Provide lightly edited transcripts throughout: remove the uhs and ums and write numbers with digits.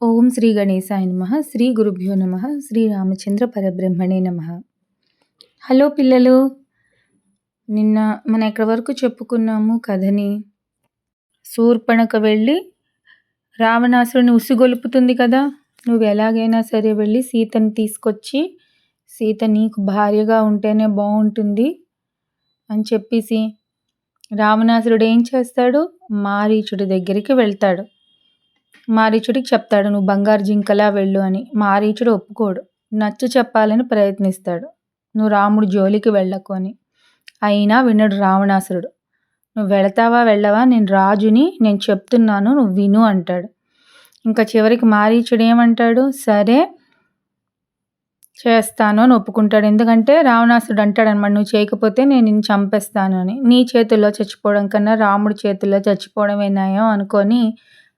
ఓం శ్రీ గణేశాయ నమః. శ్రీ గురుభ్యో నమః. శ్రీ రామచంద్ర పరబ్రహ్మణే నమః. హలో పిల్లలు, నిన్న మనం ఎక్కడి వరకు చెప్పుకున్నాము కథని? శూర్పణఖ వెళ్ళి రావణాసురుని ఉసిగొలుపుతుంది కదా, నువ్వు ఎలాగైనా సరే వెళ్ళి సీతని తీసుకొచ్చి సీత నీకు భార్యగా ఉంటేనే బాగుంటుంది అని చెప్పేసి రావణాసురుడు ఏం చేస్తాడు? మారీచుడి దగ్గరికి వెళ్తాడు. మారీచుడికి చెప్తాడు, నువ్వు బంగారు జింకలా వెళ్ళు అని. మారీచుడు ఒప్పుకోడు, నచ్చ చెప్పాలని ప్రయత్నిస్తాడు, నువ్వు రాముడి జోలికి వెళ్ళకు అని. అయినా వినడు రావణాసురుడు. నువ్వు వెళతావా వెళ్ళవా, నేను రాజుని, నేను చెప్తున్నాను, నువ్వు విను అంటాడు. ఇంకా చివరికి మారీచుడు ఏమంటాడు? సరే చేస్తాను అని ఒప్పుకుంటాడు. ఎందుకంటే రావణాసురుడు అంటాడు అనమాట, నువ్వు చేయకపోతే నేను నిన్ను చంపేస్తాను అని. నీ చేతుల్లో చచ్చిపోవడం కన్నా రాముడి చేతుల్లో చచ్చిపోవడమే నయం అనుకొని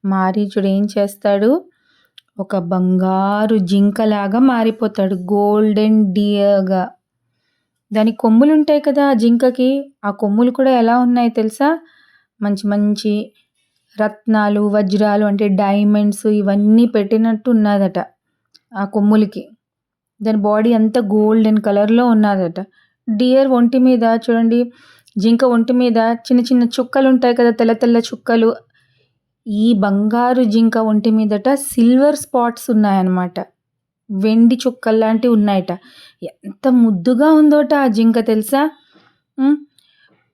మారీచుడు ఏం చేస్తాడు? ఒక బంగారు జింకలాగా మారిపోతాడు, గోల్డెన్ డియర్గా. దాని కొమ్ములు ఉంటాయి కదా ఆ జింకకి, ఆ కొమ్ములు కూడా ఎలా ఉన్నాయి తెలుసా? మంచి మంచి రత్నాలు, వజ్రాలు అంటే డైమండ్స్ ఇవన్నీ పెట్టినట్టు ఉన్నదట ఆ కొమ్ములకి. దాని బాడీ అంతా గోల్డెన్ కలర్లో ఉన్నదట. డియర్ ఒంటి మీద చూడండి, జింక ఒంటి మీద చిన్న చిన్న చుక్కలు ఉంటాయి కదా, తెల్ల తెల్ల చుక్కలు. ఈ బంగారు జింక ఒంటి మీదట సిల్వర్ స్పాట్స్ ఉన్నాయన్నమాట, వెండి చుక్కలు లాంటివి ఉన్నాయట. ఎంత ముద్దుగా ఉందోట ఆ జింక తెలుసా?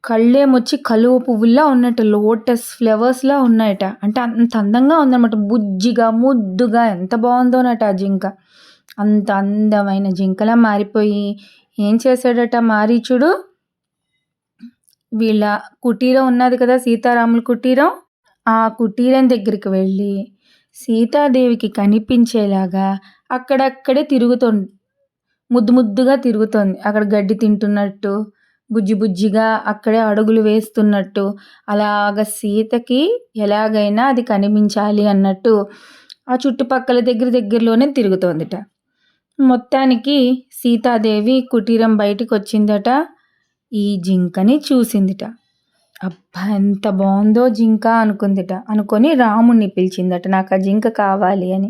కళ్ళేమొచ్చి కలువ పువ్వుల్లా ఉన్నట్టు, లోటస్ ఫ్లవర్స్లా ఉన్నాయట. అంటే అంత అందంగా ఉందన్నమాట, బుజ్జిగా ముద్దుగా, ఎంత బాగుందోనట ఆ జింక. అంత అందమైన జింకలా మారిపోయి ఏం చేశాడట మారీచుడు? వీళ్ళ కుటీరం ఉన్నది కదా, సీతారాముల కుటీరం, ఆ కుటీరం దగ్గరికి వెళ్ళి సీతాదేవికి కనిపించేలాగా అక్కడక్కడే తిరుగుతోంది, ముద్దు ముద్దుగా తిరుగుతోంది. అక్కడ గడ్డి తింటున్నట్టు, బుజ్జి బుజ్జిగా అక్కడే అడుగులు వేస్తున్నట్టు, అలాగ సీతకి ఎలాగైనా అది కనిపించాలి అన్నట్టు ఆ చుట్టుపక్కల దగ్గరలోనే తిరుగుతోందిట. మొత్తానికి సీతాదేవి కుటీరం బయటికి వచ్చిందట, ఈ జింకని చూసిందిట. అబ్బా ఎంత బాగుందో జింక అనుకుందిట. అనుకొని రాముడిని పిలిచిందట, నాకు ఆ జింక కావాలి అని.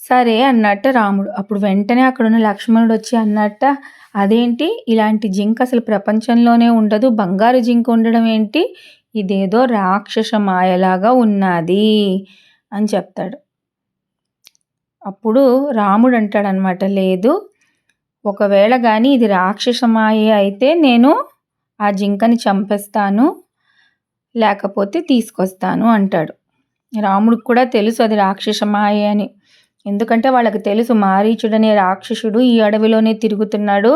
సరే అన్నట్ట రాముడు. అప్పుడు వెంటనే అక్కడున్న లక్ష్మణుడు వచ్చి అన్నట్ట, అదేంటి ఇలాంటి జింక అసలు ప్రపంచంలోనే ఉండదు, బంగారు జింక ఉండడం ఏంటి, ఇదేదో రాక్షస మాయలాగా ఉన్నది అని చెప్తాడు. అప్పుడు రాముడు అంటాడనమాట, లేదు, ఒకవేళ కానీ ఇది రాక్షస మాయ అయితే నేను ఆ జింకని చంపేస్తాను, లేకపోతే తీసుకొస్తాను అంటాడు. రాముడికి కూడా తెలుసు అది రాక్షస మాయ అని. ఎందుకంటే వాళ్ళకి తెలుసు మారీచుడనే రాక్షసుడు ఈ అడవిలోనే తిరుగుతున్నాడు,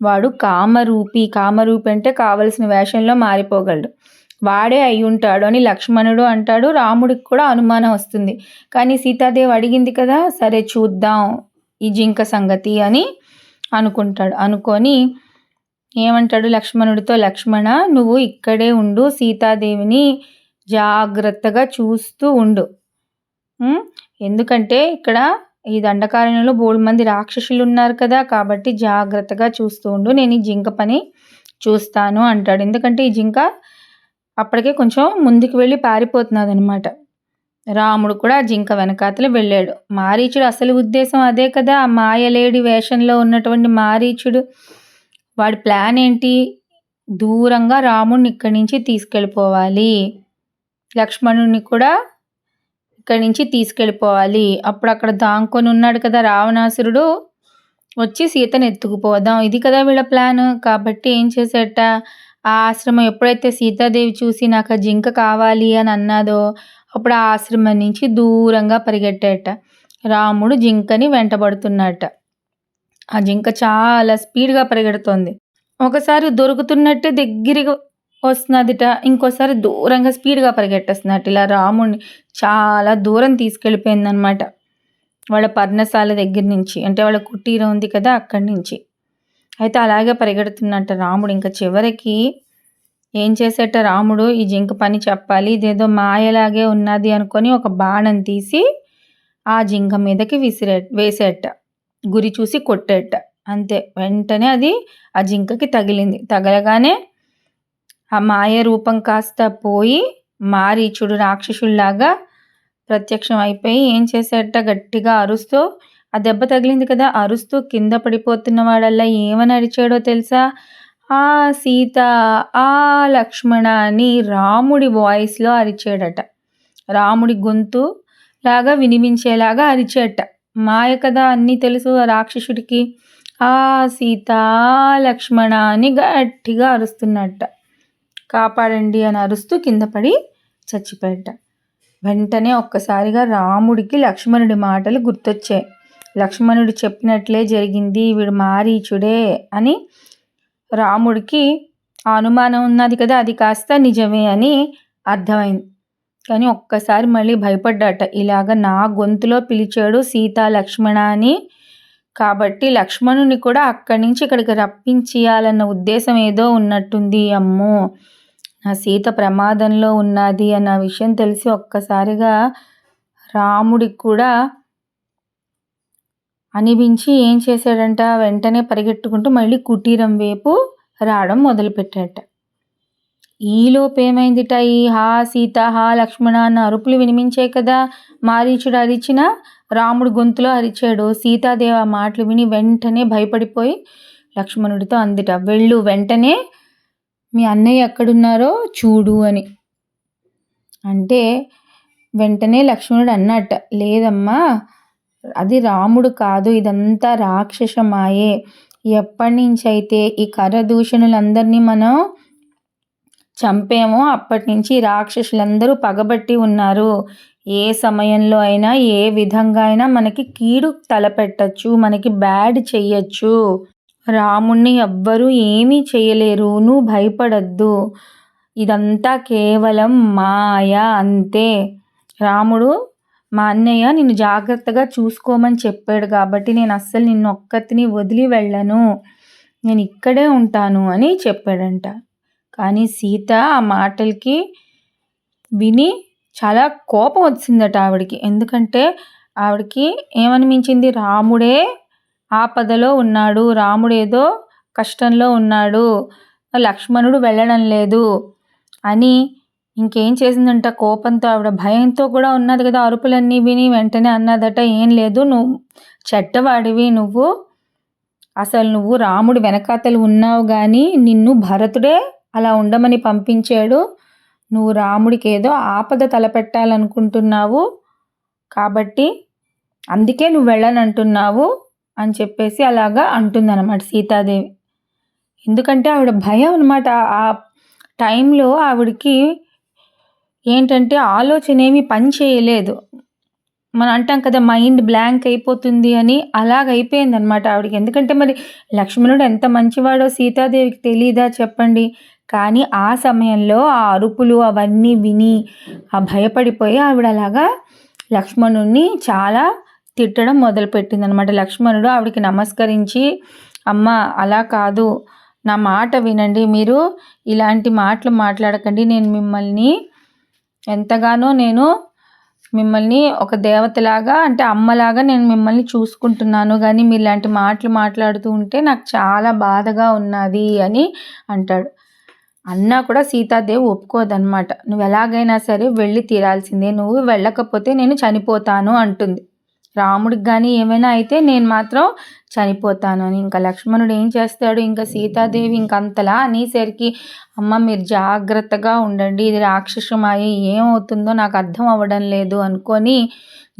వాడు కామరూపి. కామరూపి అంటే కావలసిన వేషంలో మారిపోగలడు, వాడే అయి ఉంటాడు అని లక్ష్మణుడు అంటాడు. రాముడికి కూడా అనుమానం వస్తుంది. కానీ సీతాదేవి అడిగింది కదా, సరే చూద్దాం ఈ జింక సంగతి అని అనుకుంటాడు. అనుకొని ఏమంటాడు లక్ష్మణుడితో, లక్ష్మణ నువ్వు ఇక్కడే ఉండు, సీతాదేవిని జాగ్రత్తగా చూస్తూ ఉండు. ఎందుకంటే ఇక్కడ ఈ దండకారణ్యంలో బోల్డ్ మంది రాక్షసులు ఉన్నారు కదా, కాబట్టి జాగ్రత్తగా చూస్తూ ఉండు, నేను ఈ జింక పని చూస్తాను అంటాడు. ఎందుకంటే ఈ జింక అప్పటికే కొంచెం ముందుకు వెళ్ళి పారిపోతున్నది అనమాట. రాముడు కూడా ఆ జింక వెనకాతల వెళ్ళాడు. మారీచుడు అసలు ఉద్దేశం అదే కదా, ఆ మాయలేడి వేషంలో ఉన్నటువంటి మారీచుడు వాడి ప్లాన్ ఏంటి? దూరంగా రాముడిని ఇక్కడి నుంచి తీసుకెళ్ళిపోవాలి, లక్ష్మణుడిని కూడా ఇక్కడి నుంచి తీసుకెళ్ళిపోవాలి. అప్పుడు అక్కడ దాంకొని ఉన్నాడు కదా రావణాసురుడు, వచ్చి సీతను ఎత్తుకుపోదాం, ఇది కదా వీళ్ళ ప్లాన్. కాబట్టి ఏం చేసేట, ఆ ఆశ్రమం ఎప్పుడైతే సీతాదేవి చూసి నాకు ఆ జింక కావాలి అని అన్నాదో అప్పుడు ఆ ఆశ్రమం నుంచి దూరంగా పరిగెట్టేట. రాముడు జింకని వెంటబడుతున్నట్ట. ఆ జింక చాలా స్పీడ్గా పరిగెడుతోంది. ఒకసారి దొరుకుతున్నట్టే దగ్గరికి వస్తున్నదిట, ఇంకోసారి దూరంగా స్పీడ్గా పరిగెట్టేస్తున్నట్టు. ఇలా రాముడిని చాలా దూరం తీసుకెళ్ళిపోయిందనమాట, వాళ్ళ పర్ణశాల దగ్గర నుంచి, అంటే వాళ్ళ కుటీరం ఉంది కదా అక్కడి నుంచి. అయితే అలాగే పరిగెడుతున్నట్ట రాముడు. ఇంకా చివరికి ఏం చేసేట రాముడు, ఈ జింక పని చెప్పాలి, ఇదేదో మాయలాగే ఉన్నది అనుకొని ఒక బాణం తీసి ఆ జింక మీదకి వేసేట, గురి చూసి కొట్టేట. అంతే, వెంటనే అది ఆ జింకకి తగిలింది. తగలగానే ఆ మాయ రూపం కాస్త పోయి మారీచుడు రాక్షసుల్లాగా ప్రత్యక్షం అయిపోయి ఏం చేశాడట, గట్టిగా అరుస్తూ, ఆ దెబ్బ తగిలింది కదా, అరుస్తూ కింద పడిపోతున్న వాడల్లా ఏమని అరిచాడో తెలుసా? ఆ సీత, ఆ లక్ష్మణ అని రాముడి వాయిస్లో అరిచాడట. రాముడి గొంతు లాగా వినిపించేలాగా అరిచాడట. మాయ కదా, అన్నీ తెలుసు ఆ రాక్షసుడికి. ఆ సీత, లక్ష్మణ అని గట్టిగా అరుస్తున్నట్ట. కాపాడండి అని అరుస్తూ కింద పడి చచ్చిపోయాడట. వెంటనే ఒక్కసారిగా రాముడికి లక్ష్మణుడి మాటలు గుర్తొచ్చాయి. లక్ష్మణుడు చెప్పినట్లే జరిగింది, వీడు మారీచుడే అని రాముడికి ఆ అనుమానం ఉన్నది కదా, అది కాస్త నిజమే అని అర్థమైంది. కానీ ఒక్కసారి మళ్ళీ భయపడ్డాట. ఇలాగ నా గొంతులో పిలిచాడు సీతా లక్ష్మణ అని, కాబట్టి లక్ష్మణుని కూడా అక్కడి నుంచి ఇక్కడికి రప్పించేయాలన్న ఉద్దేశం ఏదో ఉన్నట్టుంది. అమ్మో, నా సీత ప్రమాదంలో ఉన్నది అన్న విషయం తెలిసి ఒక్కసారిగా రాముడికి కూడా అనిపించి ఏం చేశాడంట, వెంటనే పరిగెట్టుకుంటూ మళ్ళీ కుటీరం వైపు రావడం మొదలుపెట్టాడట. ఈలోపు ఏమైందిట, ఈ హా సీత, హా లక్ష్మణ అన్న అరుపులు వినిపించాయి కదా. మారీచుడు అరిచిన రాముడు గొంతులో అరిచాడు. సీతాదేవి ఆ మాటలు విని వెంటనే భయపడిపోయి లక్ష్మణుడితో అందిట, వెళ్ళు, వెంటనే మీ అన్నయ్య ఎక్కడున్నారో చూడు అని. అంటే వెంటనే లక్ష్మణుడు అన్నట్ట, లేదమ్మా, అది రాముడు కాదు, ఇదంతా రాక్షస మాయే. ఎప్పటి నుంచి అయితే ఈ కరదూషణులందరినీ మనం చంపేమో అప్పటి నుంచి రాక్షసులందరూ పగబట్టి ఉన్నారు. ఏ సమయంలో అయినా ఏ విధంగా అయినా మనకి కీడు తలపెట్టచ్చు, మనకి బ్యాడ్ చెయ్యొచ్చు. రాముణ్ణి ఎవ్వరూ ఏమీ చేయలేరు, నువ్వు భయపడద్దు, ఇదంతా కేవలం మాయ అంతే. రాముడు మా అన్నయ్య నిన్ను జాగ్రత్తగా చూసుకోమని చెప్పాడు కాబట్టి నేను అస్సలు నిన్ను ఒక్కతిని వదిలి వెళ్ళను, నేను ఇక్కడే ఉంటాను అని చెప్పాడంట. కానీ సీత ఆ మాటలకి విని చాలా కోపం వచ్చిందట ఆవిడికి. ఎందుకంటే ఆవిడకి ఏమనిపించింది, రాముడే ఆపదలో ఉన్నాడు, రాముడేదో కష్టంలో ఉన్నాడు, లక్ష్మణుడు వెళ్ళడం లేదు అని ఇంకేం చేసిందంట, కోపంతో ఆవిడ భయంతో కూడా ఉన్నది కదా, అరుపులన్నీ విని వెంటనే అన్నదట, ఏం లేదు, నువ్వు చెడ్డవాడివి, నువ్వు రాముడు వెనకాతలు ఉన్నావు కానీ నిన్ను భరతుడే అలా ఉండమని పంపించాడు, నువ్వు రాముడికి ఏదో ఆపద తలపెట్టాలనుకుంటున్నావు కాబట్టి అందుకే నువ్వు వెళ్ళనంటున్నావు అని చెప్పేసి అలాగా అంటుందన్నమాట సీతాదేవి. ఎందుకంటే ఆవిడ భయం అనమాట. ఆ టైంలో ఆవిడకి ఏంటంటే ఆలోచన ఏమీ పని చేయలేదు. మనం అంటాం కదా, మైండ్ బ్లాంక్ అయిపోతుంది అని, అలాగైపోయింది అనమాట ఆవిడకి. ఎందుకంటే మరి లక్ష్మణుడు ఎంత మంచివాడో సీతాదేవికి తెలీదా చెప్పండి. కానీ ఆ సమయంలో ఆ అరుపులు అవన్నీ విని ఆ భయపడిపోయి ఆవిడ అలాగా లక్ష్మణుడిని చాలా తిట్టడం మొదలుపెట్టింది అనమాట. లక్ష్మణుడు ఆవిడకి నమస్కరించి, అమ్మ అలా కాదు, నా మాట వినండి, మీరు ఇలాంటి మాటలు మాట్లాడకండి, నేను మిమ్మల్ని ఒక దేవతలాగా, అంటే అమ్మలాగా నేను మిమ్మల్ని చూసుకుంటున్నాను, కానీ మీరు ఇలాంటి మాటలు మాట్లాడుతూ ఉంటే నాకు చాలా బాధగా ఉన్నది అని అంటాడు. అన్నా కూడా సీతాదేవి ఒప్పుకోదన్నమాట. నువ్వు ఎలాగైనా సరే వెళ్ళి తీరాల్సిందే, నువ్వు వెళ్ళకపోతే నేను చనిపోతాను అంటుంది. రాముడికి కానీ ఏమైనా అయితే నేను మాత్రం చనిపోతాను అని. ఇంకా లక్ష్మణుడు ఏం చేస్తాడు, ఇంకా సీతాదేవి ఇంకంతలా అనేసరికి, అమ్మ మీరు జాగ్రత్తగా ఉండండి, ఇది రాక్షసమాయ, ఏమవుతుందో నాకు అర్థం అవ్వడం లేదు అనుకొని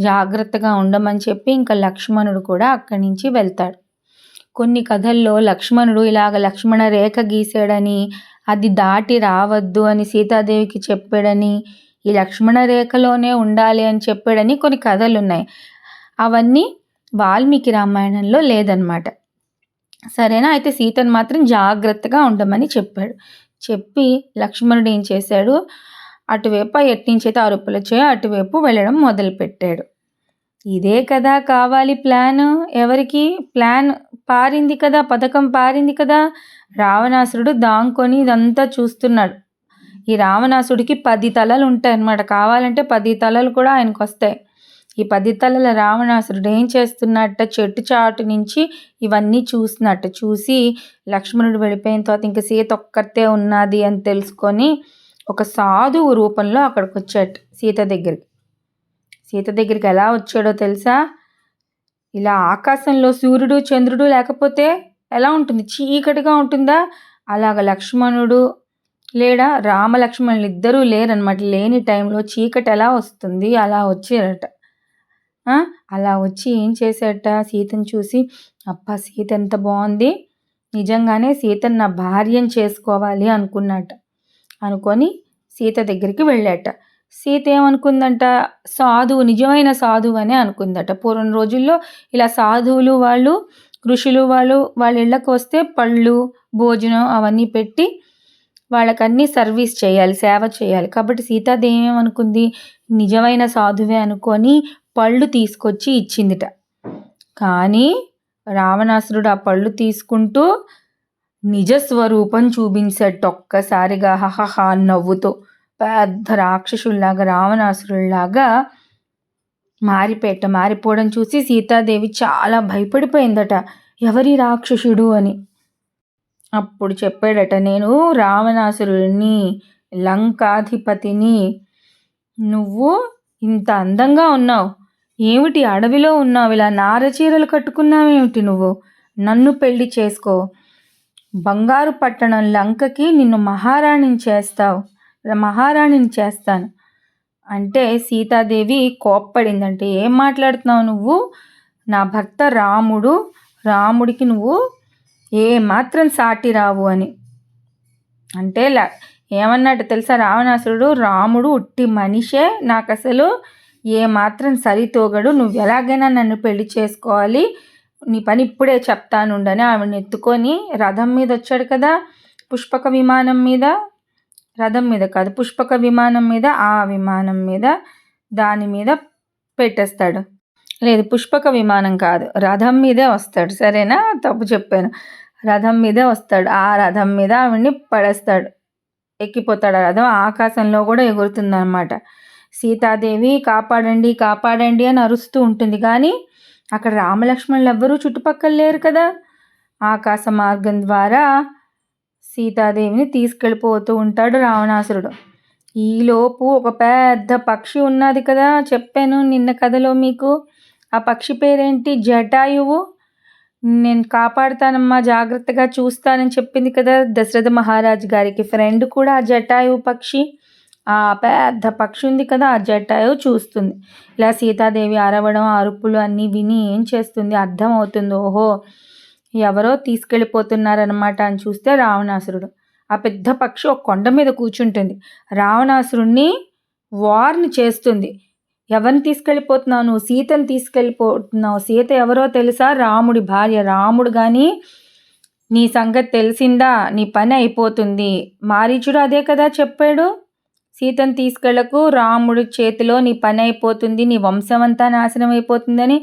జాగ్రత్తగా ఉండమని చెప్పి ఇంకా లక్ష్మణుడు కూడా అక్కడి నుంచి వెళ్తాడు. కొన్ని కథల్లో లక్ష్మణుడు ఇలాగ లక్ష్మణ రేఖ గీసాడని, అది దాటి రావద్దు అని సీతాదేవికి చెప్పాడని, ఈ లక్ష్మణ రేఖలోనే ఉండాలి అని చెప్పాడని కొన్ని కథలు ఉన్నాయి. అవన్నీ వాల్మీకి రామాయణంలో లేదనమాట. సరేనా, అయితే సీతను మాత్రం జాగ్రత్తగా ఉండమని చెప్పాడు. చెప్పి లక్ష్మణుడు ఏం చేశాడు, అటువైపు ఎట్నుంచైతే అరుపులు వచ్చాయో అటువైపు వెళ్ళడం మొదలుపెట్టాడు. ఇదే కదా కావాలి ప్లాన్. ఎవరికి ప్లాన్ పారింది కదా, పథకం పారింది కదా. రావణాసురుడు దాంకొని ఇదంతా చూస్తున్నాడు. ఈ రావణాసుడికి 10 తలలు ఉంటాయి అన్నమాట. కావాలంటే 10 తలలు కూడా ఆయనకు వస్తాయి. ఈ 10 తలల రావణాసురుడు ఏం చేస్తున్నట్ట, చెట్టు చాటు నుంచి ఇవన్నీ చూస్తున్నట్టు. చూసి లక్ష్మణుడు వెళ్ళిపోయిన తర్వాత ఇంక సీత ఒక్కతే ఉన్నది అని తెలుసుకొని ఒక సాధువు రూపంలో అక్కడికి వచ్చాడు సీత దగ్గరికి. సీత దగ్గరికి ఎలా వచ్చాడో తెలుసా? ఇలా ఆకాశంలో సూర్యుడు చంద్రుడు లేకపోతే ఎలా ఉంటుంది? చీకటిగా ఉంటుందా? అలాగ లక్ష్మణుడు లేడా, రామలక్ష్మణులు ఇద్దరూ లేరనమాట. లేని టైంలో చీకటి ఎలా వస్తుంది, అలా వచ్చారట. అలా వచ్చి ఏం చేశాడట, సీతను చూసి అబ్బా సీత ఎంత బాగుంది, నిజంగానే సీతను నా భార్యను చేసుకోవాలి అనుకొని సీత దగ్గరికి వెళ్ళాట. సీత ఏమనుకుందంట, సాధువు, నిజమైన సాధువు అనే అనుకుందట. పూర్వం రోజుల్లో ఇలా సాధువులు వాళ్ళు, ఋషులు వాళ్ళ ఇళ్ళకి వస్తే పళ్ళు భోజనం అవన్నీ పెట్టి వాళ్ళకన్నీ సర్వీస్ చేయాలి, సేవ చేయాలి. కాబట్టి సీతాదేవి ఏమనుకుంది, నిజమైన సాధువే అనుకొని పళ్ళు తీసుకొచ్చి ఇచ్చిందిట. కానీ రావణాసురుడు ఆ పళ్ళు తీసుకుంటూ నిజస్వరూపం చూపించాడు ఒక్కసారిగా, హహహ నవ్వుతూ. పెద్ద రాక్షసుల్లాగా రావణాసురుల్లాగా మారిపోవడం చూసి సీతాదేవి చాలా భయపడిపోయిందట. ఎవరి రాక్షసుడు అని. అప్పుడు చెప్పాడట, నేను రావణాసురుడిని, లంకాధిపతిని. నువ్వు ఇంత అందంగా ఉన్నావు, ఏమిటి అడవిలో ఉన్నావు, ఇలా నారచీరలు కట్టుకున్నావేమిటి, నువ్వు నన్ను పెళ్లి చేసుకో, బంగారు పట్టణం లంకకి నిన్ను మహారాణిని చేస్తాను అంటే సీతాదేవి కోప్పడిందంటే, ఏం మాట్లాడుతున్నావు నువ్వు, నా భర్త రాముడికి నువ్వు ఏ మాత్రం సాటి రావు అని. అంటే ఏమన్నట్టు తెలుసా రావణాసురుడు, రాముడు ఉట్టి మనిషే, నాకు అసలు ఏ మాత్రం సరితోగడు, నువ్వు ఎలాగైనా నన్ను పెళ్లి చేసుకోవాలి, నీ పని ఇప్పుడే చెప్తానుండని ఆవిడని ఎత్తుకొని రథం మీద వచ్చాడు కదా, పుష్పక విమానం మీద, రథం మీద కాదు పుష్పక విమానం మీద, ఆ విమానం మీద దాని మీద పెట్టేస్తాడు. లేదు, పుష్పక విమానం కాదు, రథం మీదే వస్తాడు. సరేనా, తప్పు చెప్పాను. రథం మీదే వస్తాడు. ఆ రథం మీద ఆవిడ్ని పడేస్తాడు, ఎక్కిపోతాడు. ఆ రథం ఆకాశంలో కూడా ఎగురుతుంది అన్నమాట. సీతాదేవి కాపాడండి కాపాడండి అని అరుస్తూ ఉంటుంది. కానీ అక్కడ రామలక్ష్మణులు ఎవ్వరూ చుట్టుపక్కల లేరు కదా. ఆకాశ మార్గం ద్వారా సీతాదేవిని తీసుకెళ్ళిపోతూ ఉంటాడు రావణాసురుడు. ఈలోపు ఒక పెద్ద పక్షి ఉన్నది కదా, చెప్పాను నిన్న కథలో మీకు. ఆ పక్షి పేరేంటి, జటాయువు. నేను కాపాడుతానమ్మా, జాగ్రత్తగా చూస్తానని చెప్పింది కదా దశరథ మహారాజు గారికి ఫ్రెండ్ కూడా ఆ జటాయువు పక్షి. ఆ పెద్ద పక్షి ఉంది కదా, ఆ జటాయువు చూస్తుంది. ఇలా సీతాదేవి అరవడం, అరుపులు అన్నీ విని ఏం చేస్తుంది, అర్థం అవుతుంది. ఓహో ఎవరో తీసుకెళ్ళిపోతున్నారనమాట అని చూస్తే రావణాసురుడు. ఆ పెద్ద పక్షి ఒక కొండ మీద కూర్చుంటుంది. రావణాసురుణ్ణి వార్ని చేస్తుంది. ఎవరిని తీసుకెళ్ళిపోతున్నావు, నువ్వు సీతను తీసుకెళ్ళిపోతున్నావు. సీత ఎవరో తెలుసా, రాముడి భార్య. రాముడు కానీ నీ సంగతి తెలిసిందా, నీ పని అయిపోతుంది. మారీచుడు అదే కదా చెప్పాడు, సీతను తీసుకెళ్లకు, రాముడి చేతిలో నీ పని అయిపోతుంది, నీ వంశం అంతా నాశనం అయిపోతుందని.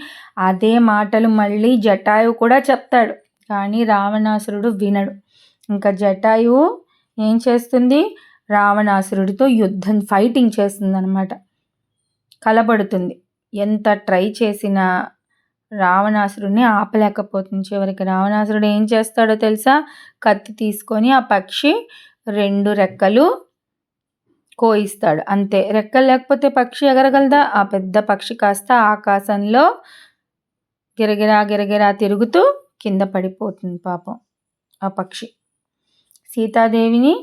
అదే మాటలు మళ్ళీ జటాయువు కూడా చెప్తాడు. కానీ రావణాసురుడు వినడు. ఇంకా జటాయువు ఏం చేస్తుంది, రావణాసురుడితో ఫైటింగ్ చేస్తుంది అనమాట. కలబడుతుంది. ఎంత ట్రై చేసినా రావణాసురుడిని ఆపలేకపోతుంది. చివరికి రావణాసురుడు ఏం చేస్తాడో తెలుసా, కత్తి తీసుకొని ఆ పక్షి 2 రెక్కలు కోయిస్తాడు. అంతే, రెక్కలు లేకపోతే పక్షి ఎగరగలదా? ఆ పెద్ద పక్షి కాస్త ఆకాశంలో గిరగిరా తిరుగుతూ కింద పడిపోతుంది పాపం ఆ పక్షి. సీతాదేవిని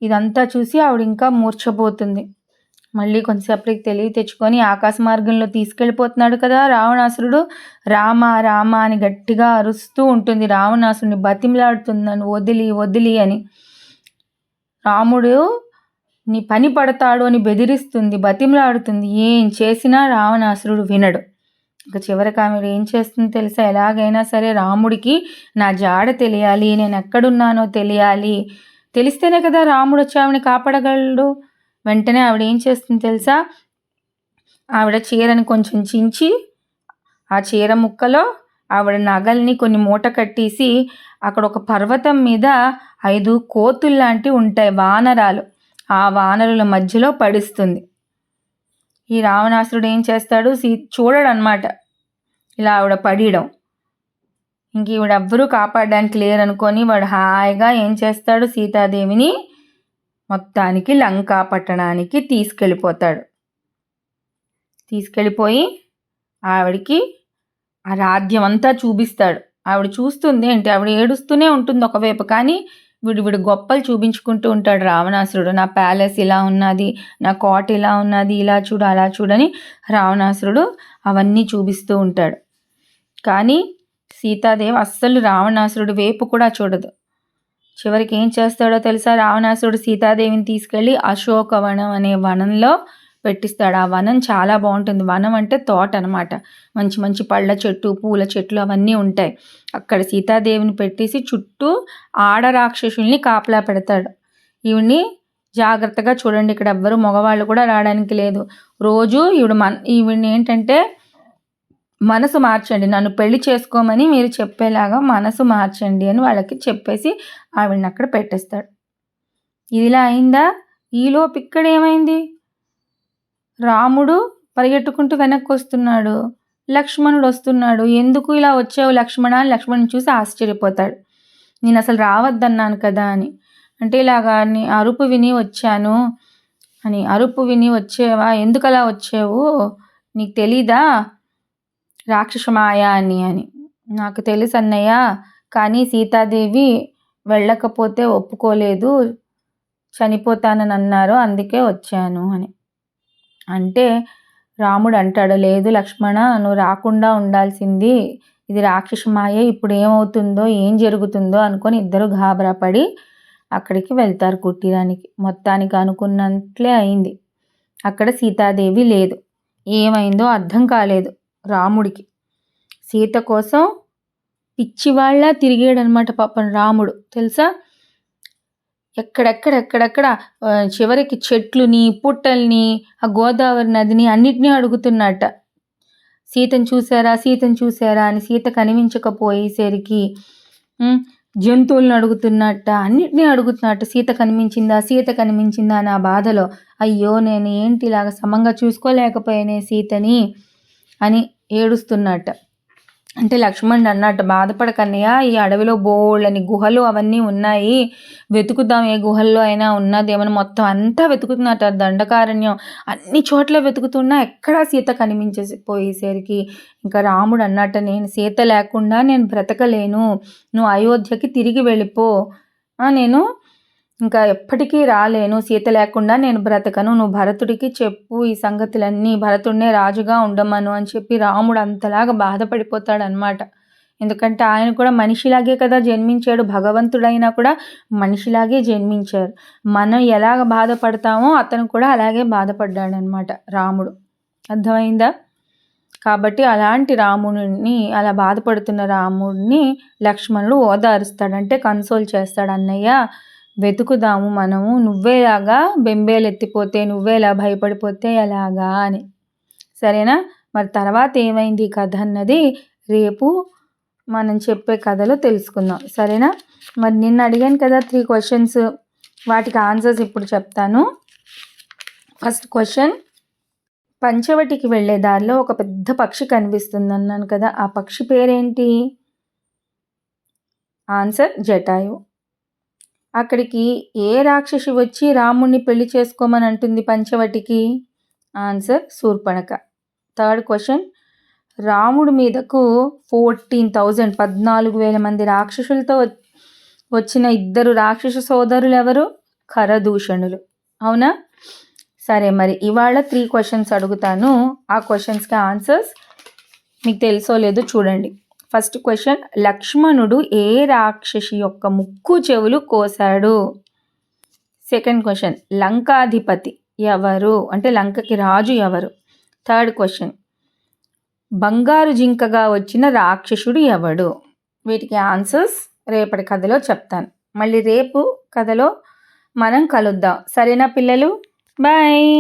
ఇదంతా చూసి ఆవిడ ఇంకా మూర్ఛపోతుంది. మళ్ళీ కొంతసేపటికి తెలివి తెచ్చుకొని ఆకాశ మార్గంలో తీసుకెళ్ళిపోతున్నాడు కదా రావణాసురుడు. రామ రామ అని గట్టిగా అరుస్తూ ఉంటుంది. రావణాసురుడిని బతిమలాడుతుందని, వదిలి అని. రాముడు నీ పని పడతాడు అని బెదిరిస్తుంది, బతిమలాడుతుంది. ఏం చేసినా రావణాసురుడు వినడు. ఇక చివరికి ఆమె ఏం చేస్తుంది తెలుసా, ఎలాగైనా సరే రాముడికి నా జాడ తెలియాలి, నేను ఎక్కడున్నానో తెలిస్తేనే కదా రాముడు వచ్చి ఆవిడని కాపాడగలడు. వెంటనే ఆవిడ ఏం చేస్తుంది తెలుసా, ఆవిడ చీరని కొంచెం చించి ఆ చీర ముక్కలో ఆవిడ నగల్ని కొన్ని మూట కట్టేసి అక్కడ ఒక పర్వతం మీద 5 కోతుల్లాంటివి ఉంటాయి, వానరాలు. ఆ వానరుల మధ్యలో పడిస్తుంది. ఈ రావణాసురుడు ఏం చేస్తాడు, చూడడు అనమాట ఇలా ఆవిడ పడియడం. ఇంక ఈవిడెవ్వరూ కాపాడడానికి లేరనుకొని వాడు హాయిగా ఏం చేస్తాడు, సీతాదేవిని మొత్తానికి లంకా పట్టణానికి తీసుకెళ్ళిపోతాడు. తీసుకెళ్ళిపోయి ఆవిడికి ఆ రాజ్యం అంతా చూపిస్తాడు. ఆవిడ చూస్తుంది అంటే ఆవిడ ఏడుస్తూనే ఉంటుంది ఒకవైపు, కానీ వీడు గొప్పలు చూపించుకుంటూ ఉంటాడు రావణాసురుడు. నా ప్యాలెస్ ఇలా ఉన్నది, నా కోట ఇలా ఉన్నది, ఇలా చూడు అలా చూడని రావణాసురుడు అవన్నీ చూపిస్తూ ఉంటాడు. కానీ సీతాదేవి అస్సలు రావణాసురుడు వైపు కూడా చూడదు. చివరికి ఏం చేస్తాడో తెలుసా? రావణాసురుడు సీతాదేవిని తీసుకెళ్ళి అశోకవనం అనే వనంలో పెట్టిస్తాడు. ఆ వనం చాలా బాగుంటుంది. వనం అంటే తోట అనమాట. మంచి మంచి పళ్ళ చెట్టు, పూల చెట్లు అవన్నీ ఉంటాయి. అక్కడ సీతాదేవిని పెట్టేసి చుట్టూ ఆడరాక్షసుల్ని కాపలా పెడతాడు. ఈవిడ్ని జాగ్రత్తగా చూడండి, ఇక్కడ ఎవ్వరు మగవాళ్ళు కూడా రావడానికి లేదు. రోజు ఈవిడ్ని ఏంటంటే మనసు మార్చండి, నన్ను పెళ్లి చేసుకోమని మీరు చెప్పేలాగా మనసు మార్చండి అని వాళ్ళకి చెప్పేసి ఆవిడని అక్కడ పెట్టేస్తాడు. ఇదిలా అయిందా? ఈలోపు ఇక్కడ ఏమైంది? రాముడు పరిగెట్టుకుంటూ వెనక్కి వస్తున్నాడు. లక్ష్మణుడు వస్తున్నాడు. ఎందుకు ఇలా వచ్చావు లక్ష్మణ అని లక్ష్మణుని చూసి ఆశ్చర్యపోతాడు. నేను అసలు రావద్దన్నాను కదా అని. అంటే ఇలాగా నీ అరుపు విని వచ్చాను అని. అరుపు విని వచ్చేవా? ఎందుకు అలా వచ్చావు? నీకు తెలీదా రాక్షసమాయ అని? నాకు తెలుసు అన్నయ్య, కానీ సీతాదేవి వెళ్ళకపోతే ఒప్పుకోలేదు, చనిపోతానని అన్నారు, అందుకే వచ్చాను అని. అంటే రాముడు అంటాడు, లేదు లక్ష్మణ, నువ్వు రాకుండా ఉండాల్సింది, ఇది రాక్షసమాయ, ఇప్పుడు ఏమవుతుందో ఏం జరుగుతుందో అనుకొని ఇద్దరు గాబరా పడి అక్కడికి వెళ్తారు కుటీరానికి. మొత్తానికి అనుకున్నట్లే అయింది. అక్కడ సీతాదేవి లేదు. ఏమైందో అర్థం కాలేదు రాముడికి. సీత కోసం పిచ్చివాళ్ళ తిరిగాడనమాట పాపం రాముడు, తెలుసా? ఎక్కడెక్కడ చివరికి చెట్లుని, పుట్టల్ని, ఆ గోదావరి నదిని అన్నిటినీ అడుగుతున్నట్ట. సీతను చూసారా అని. సీత కనిపించకపోయేసరికి జంతువులను అడుగుతున్నట్ట, అన్నిటినీ అడుగుతున్నట్ట. సీత కనిపించిందా నా బాధలో. అయ్యో, నేను ఏంటి ఇలాగ సమంగా చూసుకోలేకపోయానే సీతని అని ఏడుస్తున్నట్ట. అంటే లక్ష్మణుడు అన్నట్టు, బాధపడకన్నయ్య, ఈ అడవిలో బోళ్ళని గుహలు అవన్నీ ఉన్నాయి, వెతుకుదాం, ఏ గుహల్లో అయినా ఉన్నదేమని. మొత్తం అంతా వెతుకుతున్నట్ట, దండకారణ్యం అన్ని చోట్ల వెతుకుతున్నా ఎక్కడా సీత కనిపించేసిపోయేసరికి ఇంకా రాముడు అన్నట్ట, నేను సీత లేకుండా నేను బ్రతకలేను, నువ్వు అయోధ్యకి తిరిగి వెళ్ళిపో, నేను ఇంకా ఎప్పటికీ రాలేను, సీత లేకుండా నేను బ్రతకను, నువ్వు భరతుడికి చెప్పు ఈ సంగతులన్నీ, భరతుడినే రాజుగా ఉండమను అని చెప్పి రాముడు అంతలాగా బాధపడిపోతాడనమాట. ఎందుకంటే ఆయన కూడా మనిషిలాగే కదా జన్మించాడు, భగవంతుడైనా కూడా మనిషిలాగే జన్మించారు. మనం ఎలాగ బాధపడతామో అతను కూడా అలాగే బాధపడ్డాడనమాట రాముడు. అర్థమైందా? కాబట్టి అలాంటి రాముడిని, అలా బాధపడుతున్న రాముడిని లక్ష్మణుడు ఓదారుస్తాడంటే కన్సోల్ చేస్తాడు. అన్నయ్య, వెతుకుదాము మనము, నువ్వేలాగా బెంబేలెత్తిపోతే, నువ్వేలా భయపడిపోతే ఎలాగా అని. సరేనా? మరి తర్వాత ఏమైంది ఈ కథ అన్నది రేపు మనం చెప్పే కథలో తెలుసుకుందాం. సరేనా? మరి నిన్న అడిగాను కదా 3 క్వశ్చన్స్, వాటికి ఆన్సర్స్ ఇప్పుడు చెప్తాను. ఫస్ట్ క్వశ్చన్, పంచవటికి వెళ్ళే దారిలో ఒక పెద్ద పక్షి కనిపిస్తుంది అన్నాను కదా, ఆ పక్షి పేరేంటి? ఆన్సర్ జటాయువు. అక్కడికి ఏ రాక్షసి వచ్చి రాముణ్ణి పెళ్లి చేసుకోమని అంటుంది పంచవటికి? ఆన్సర్ శూర్పణఖ. థర్డ్ క్వశ్చన్, రాముడి మీదకు 14,000 మంది రాక్షసులతో వచ్చిన 2 రాక్షస సోదరులు ఎవరు? ఖరదూషణులు. అవునా? సరే, మరి ఇవాళ 3 క్వశ్చన్స్ అడుగుతాను. ఆ క్వశ్చన్స్కి ఆన్సర్స్ మీకు తెలుసో లేదో చూడండి. ఫస్ట్ క్వశ్చన్, లక్ష్మణుడు ఏ రాక్షసి యొక్క ముక్కు చెవులు కోశాడు? సెకండ్ క్వశ్చన్, లంకాధిపతి ఎవరు, అంటే లంకకి రాజు ఎవరు? థర్డ్ క్వశ్చన్, బంగారు జింకగా వచ్చిన రాక్షసుడు ఎవడు? వీటికి ఆన్సర్స్ రేపటి కథలో చెప్తాను. మళ్ళీ రేపు కథలో మనం కలుద్దాం. సరేనా పిల్లలు? బాయ్.